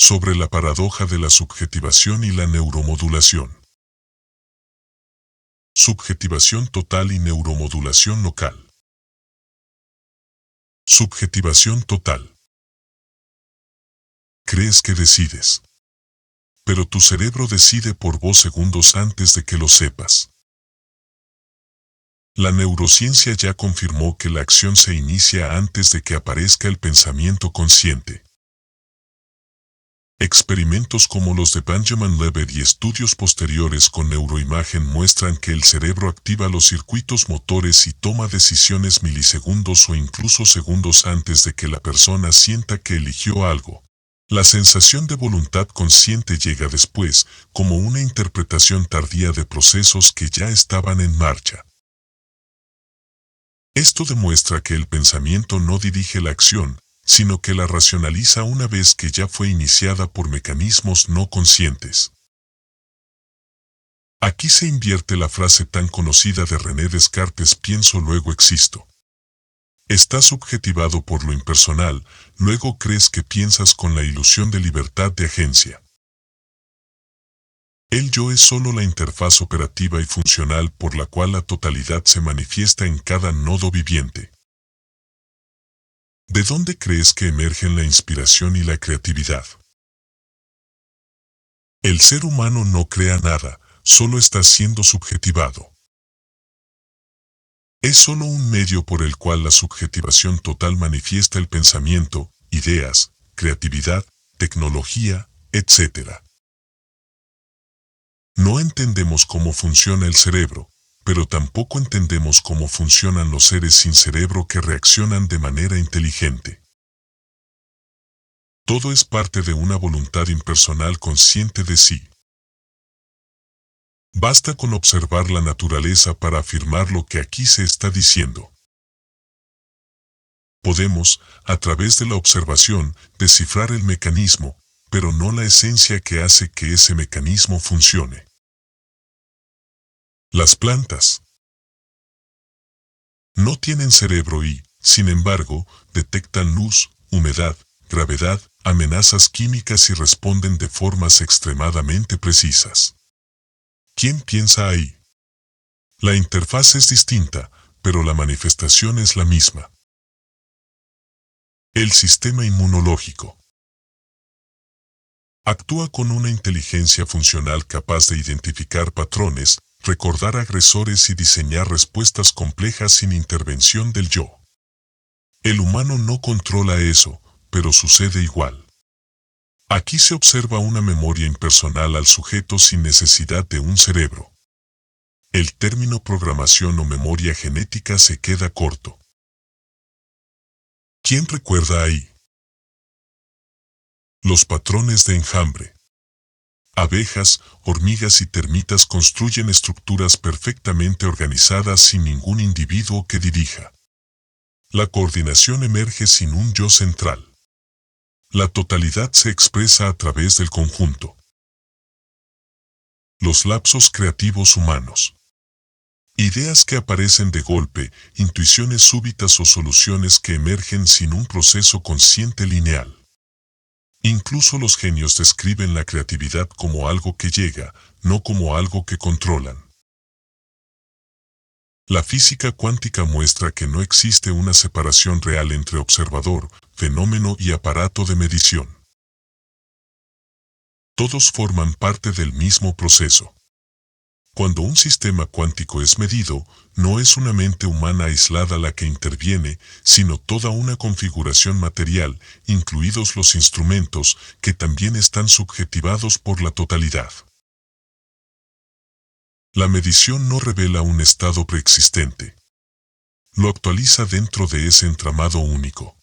sobre la paradoja de la subjetivación y la neuromodulación. Subjetivación total y neuromodulación local. Subjetivación total. Crees que decides. Pero tu cerebro decide por vos segundos antes de que lo sepas. La neurociencia ya confirmó que la acción se inicia antes de que aparezca el pensamiento consciente. Experimentos como los de Benjamin Lever y estudios posteriores con neuroimagen muestran que el cerebro activa los circuitos motores y toma decisiones milisegundos o incluso segundos antes de que la persona sienta que eligió algo. La sensación de voluntad consciente llega después, como una interpretación tardía de procesos que ya estaban en marcha. Esto demuestra que el pensamiento no dirige la acción, sino que la racionaliza una vez que ya fue iniciada por mecanismos no conscientes. Aquí se invierte la frase tan conocida de René Descartes: pienso luego existo. Estás subjetivado por lo impersonal, luego crees que piensas con la ilusión de libertad de agencia. El yo es solo la interfaz operativa y funcional por la cual la totalidad se manifiesta en cada nodo viviente. ¿De dónde crees que emergen la inspiración y la creatividad? El ser humano no crea nada, solo está siendo subjetivado. Es solo un medio por el cual la subjetivación total manifiesta el pensamiento, ideas, creatividad, tecnología, etc. No entendemos cómo funciona el cerebro, pero tampoco entendemos cómo funcionan los seres sin cerebro que reaccionan de manera inteligente. Todo es parte de una voluntad impersonal consciente de sí. Basta con observar la naturaleza para afirmar lo que aquí se está diciendo. Podemos, a través de la observación, descifrar el mecanismo, pero no la esencia que hace que ese mecanismo funcione. Las plantas no tienen cerebro y, sin embargo, detectan luz, humedad, gravedad, amenazas químicas y responden de formas extremadamente precisas. ¿Quién piensa ahí? La interfaz es distinta, pero la manifestación es la misma. El sistema inmunológico actúa con una inteligencia funcional capaz de identificar patrones, recordar agresores y diseñar respuestas complejas sin intervención del yo. El humano no controla eso, pero sucede igual. Aquí se observa una memoria impersonal al sujeto sin necesidad de un cerebro. El término programación o memoria genética se queda corto. ¿Quién recuerda ahí? Los patrones de enjambre. Abejas, hormigas y termitas construyen estructuras perfectamente organizadas sin ningún individuo que dirija. La coordinación emerge sin un yo central. La totalidad se expresa a través del conjunto. Los lapsos creativos humanos. Ideas que aparecen de golpe, intuiciones súbitas o soluciones que emergen sin un proceso consciente lineal. Incluso los genios describen la creatividad como algo que llega, no como algo que controlan. La física cuántica muestra que no existe una separación real entre observador, fenómeno y aparato de medición. Todos forman parte del mismo proceso. Cuando un sistema cuántico es medido, no es una mente humana aislada la que interviene, sino toda una configuración material, incluidos los instrumentos, que también están subjetivados por la totalidad. La medición no revela un estado preexistente. Lo actualiza dentro de ese entramado único.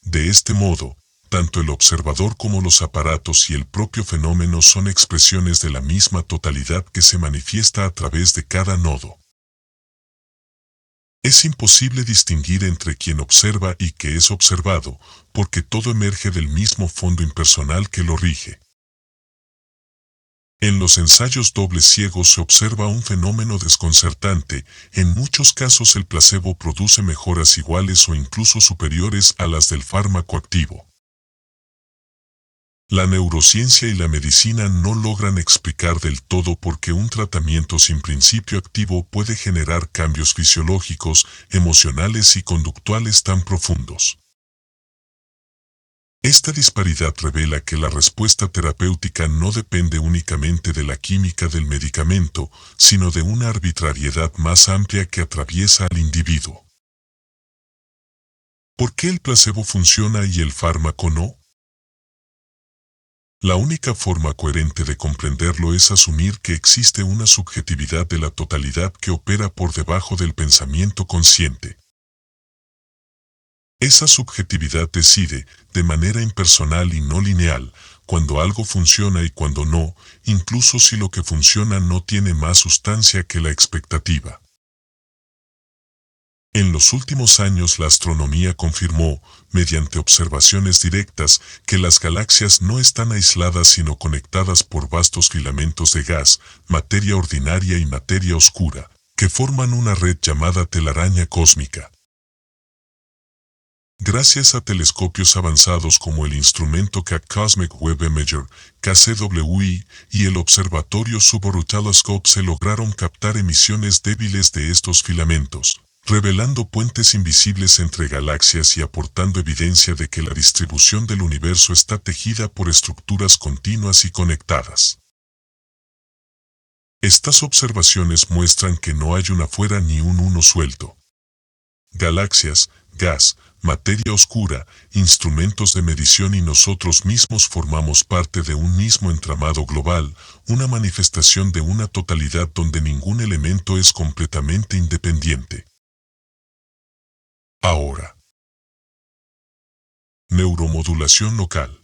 De este modo, tanto el observador como los aparatos y el propio fenómeno son expresiones de la misma totalidad que se manifiesta a través de cada nodo. Es imposible distinguir entre quien observa y que es observado, porque todo emerge del mismo fondo impersonal que lo rige. En los ensayos dobles ciegos se observa un fenómeno desconcertante. En muchos casos el placebo produce mejoras iguales o incluso superiores a las del fármaco activo. La neurociencia y la medicina no logran explicar del todo por qué un tratamiento sin principio activo puede generar cambios fisiológicos, emocionales y conductuales tan profundos. Esta disparidad revela que la respuesta terapéutica no depende únicamente de la química del medicamento, sino de una arbitrariedad más amplia que atraviesa al individuo. ¿Por qué el placebo funciona y el fármaco no? La única forma coherente de comprenderlo es asumir que existe una subjetividad de la totalidad que opera por debajo del pensamiento consciente. Esa subjetividad decide, de manera impersonal y no lineal, cuando algo funciona y cuando no, incluso si lo que funciona no tiene más sustancia que la expectativa. En los últimos años la astronomía confirmó, mediante observaciones directas, que las galaxias no están aisladas sino conectadas por vastos filamentos de gas, materia ordinaria y materia oscura, que forman una red llamada telaraña cósmica. Gracias a telescopios avanzados como el instrumento Keck Cosmic Wave Imager, KCWI, y el observatorio Subaru Telescope se lograron captar emisiones débiles de estos filamentos, revelando puentes invisibles entre galaxias y aportando evidencia de que la distribución del universo está tejida por estructuras continuas y conectadas. Estas observaciones muestran que no hay un afuera ni un uno suelto. Galaxias, gas, materia oscura, instrumentos de medición y nosotros mismos formamos parte de un mismo entramado global, una manifestación de una totalidad donde ningún elemento es completamente independiente. Ahora. Neuromodulación local.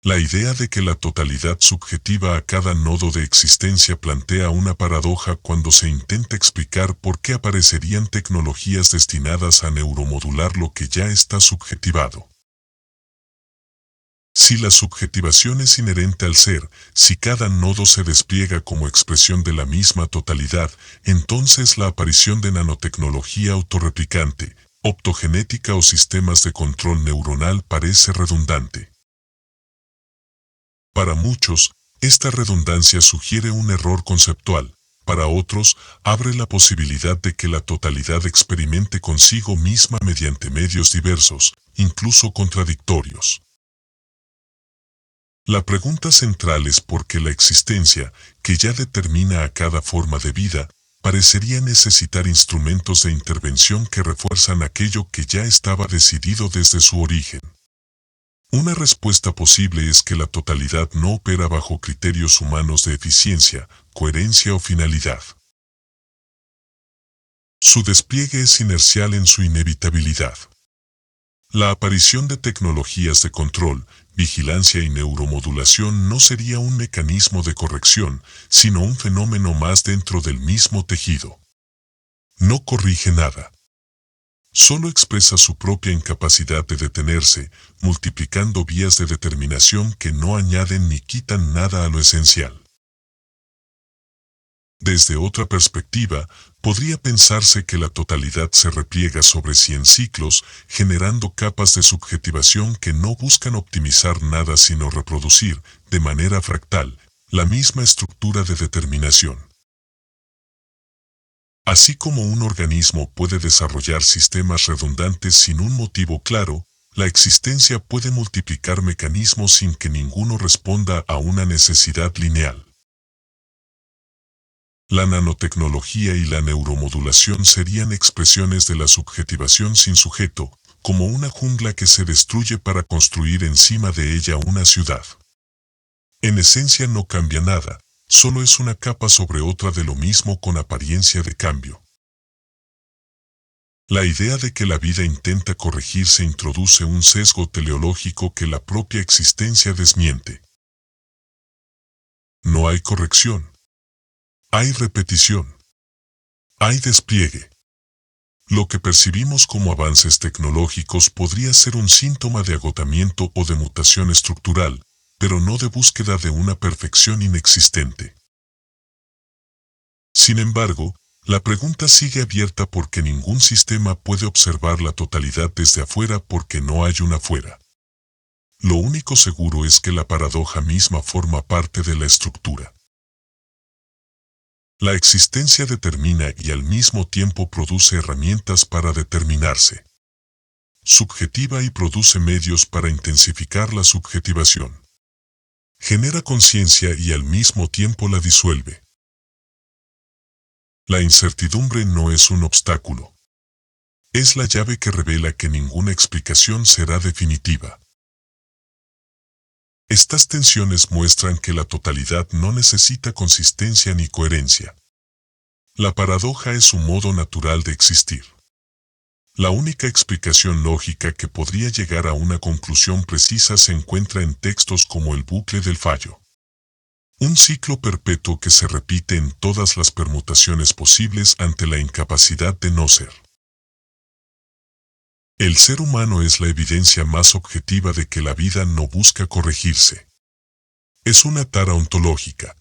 La idea de que la totalidad subjetiva a cada nodo de existencia plantea una paradoja cuando se intenta explicar por qué aparecerían tecnologías destinadas a neuromodular lo que ya está subjetivado. Si la subjetivación es inherente al ser, si cada nodo se despliega como expresión de la misma totalidad, entonces la aparición de nanotecnología autorreplicante, optogenética o sistemas de control neuronal parece redundante. Para muchos, esta redundancia sugiere un error conceptual, para otros, abre la posibilidad de que la totalidad experimente consigo misma mediante medios diversos, incluso contradictorios. La pregunta central es por qué la existencia, que ya determina a cada forma de vida, parecería necesitar instrumentos de intervención que refuerzan aquello que ya estaba decidido desde su origen. Una respuesta posible es que la totalidad no opera bajo criterios humanos de eficiencia, coherencia o finalidad. Su despliegue es inercial en su inevitabilidad. La aparición de tecnologías de control, vigilancia y neuromodulación no sería un mecanismo de corrección, sino un fenómeno más dentro del mismo tejido. No corrige nada. Solo expresa su propia incapacidad de detenerse, multiplicando vías de determinación que no añaden ni quitan nada a lo esencial. Desde otra perspectiva, podría pensarse que la totalidad se repliega sobre sí en ciclos, generando capas de subjetivación que no buscan optimizar nada sino reproducir, de manera fractal, la misma estructura de determinación. Así como un organismo puede desarrollar sistemas redundantes sin un motivo claro, la existencia puede multiplicar mecanismos sin que ninguno responda a una necesidad lineal. La nanotecnología y la neuromodulación serían expresiones de la subjetivación sin sujeto, como una jungla que se destruye para construir encima de ella una ciudad. En esencia no cambia nada, solo es una capa sobre otra de lo mismo con apariencia de cambio. La idea de que la vida intenta corregirse introduce un sesgo teleológico que la propia existencia desmiente. No hay corrección. Hay repetición. Hay despliegue. Lo que percibimos como avances tecnológicos podría ser un síntoma de agotamiento o de mutación estructural, pero no de búsqueda de una perfección inexistente. Sin embargo, la pregunta sigue abierta porque ningún sistema puede observar la totalidad desde afuera porque no hay un afuera. Lo único seguro es que la paradoja misma forma parte de la estructura. La existencia determina y al mismo tiempo produce herramientas para determinarse. Subjetiva y produce medios para intensificar la subjetivación. Genera conciencia y al mismo tiempo la disuelve. La incertidumbre no es un obstáculo. Es la llave que revela que ninguna explicación será definitiva. Estas tensiones muestran que la totalidad no necesita consistencia ni coherencia. La paradoja es un modo natural de existir. La única explicación lógica que podría llegar a una conclusión precisa se encuentra en textos como el bucle del fallo. Un ciclo perpetuo que se repite en todas las permutaciones posibles ante la incapacidad de no ser. El ser humano es la evidencia más objetiva de que la vida no busca corregirse. Es una tara ontológica.